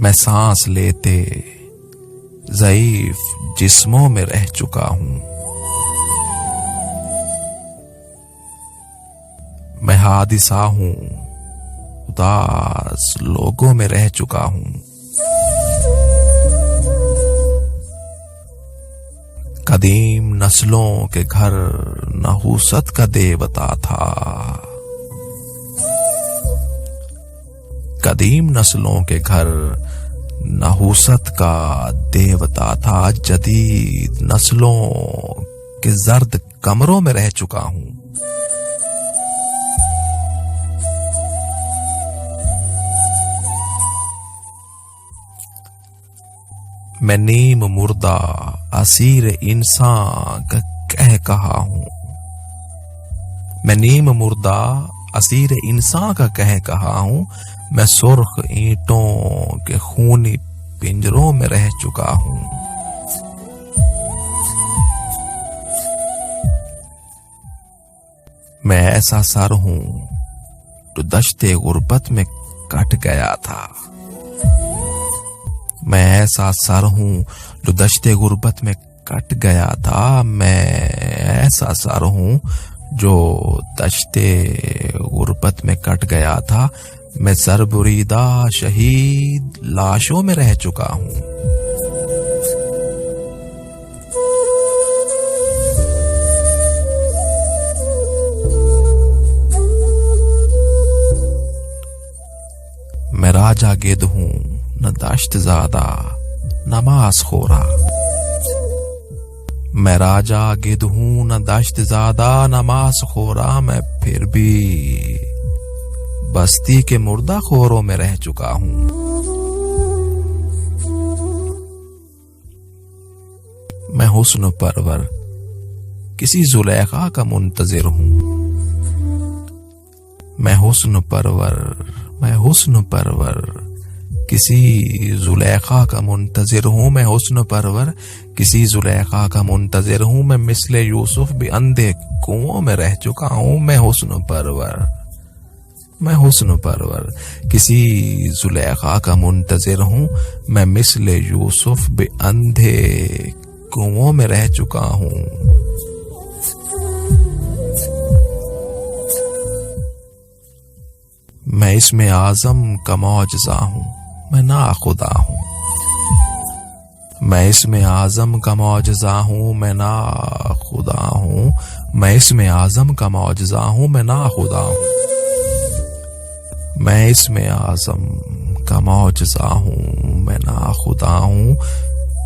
मैं सांस लेते ज़ईफ जिस्मों में रह चुका हूं। मैं हादिसा हूं, उदास लोगों में रह चुका हूं। कदीम नस्लों के घर नहूसत का देवता था। कदीम नस्लों के घर नहूसत का देवता था। जदीद नस्लों के जर्द कमरों में रह चुका हूं। मैं नीम मुर्दा असीर इंसान का कह कहा हूं। मैं नीम मुर्दा असीर इंसान का कह कहा हूं। मैं सुर्ख ईंटों के खूनी पिंजरों में रह चुका हूं। मैं ऐसा सर हूं जो दश्ते गुर्बत में कट गया था। मैं ऐसा सर हूं जो दश्ते गुर्बत में कट गया था। मैं ऐसा सर हूं जो दश्ते गुर्बत में कट गया था। मैं सरबुरीदा शहीद लाशों में रह चुका हूं। मैं राजा गिद हूं, न दाश्त ज़ादा नमाज खोरा। मैं राजा गिद हूं, न दाश्त ज़ादा नमाज खोरा। मैं फिर भी बस्ती के मुर्दा खोरों में रह चुका हूं। मैं हुस्न परवर किसी जुलेखा का मुंतजिर हूं। मैं हुस्न परवर किसी जुलेखा का मुंतजिर हूं। मैं हुस्न परवर किसी जुलेखा का मुंतजिर हूं। मैं मिसले यूसुफ भी अंधे कुओं में रह चुका हूं। मैं हुस्न परवर किसी जुलेखा का मुंतजिर हूं। मैं मिसले यूसुफ भी अंधे कुओं में रह चुका हूं। मैं इसमें आजम का मौजज़ा हूं, मैं ना खुदा हूं। मैं इसमें आजम का मौजज़ा हूं, मैं ना खुदा हूं। मैं इसमें आजम का मौजज़ा हूं, मैं ना खुदा हूं। मैं इसमें आजम का मौजज़ा हूं, मैं ना खुदा हूं।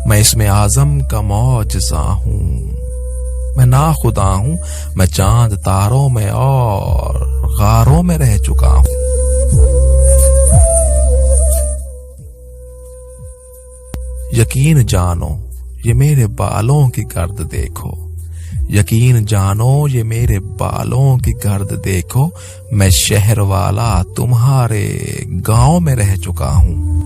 मैं इसमें आजम का मौजज़ा हूं, मैं ना खुदा हूं। मैं चांद तारों में और गारों में रह चुका हूं। यकीन जानो ये मेरे बालों की गर्द देखो। यकीन जानो ये मेरे बालों की गर्द देखो। मैं शहर वाला तुम्हारे गांव में रह चुका हूं।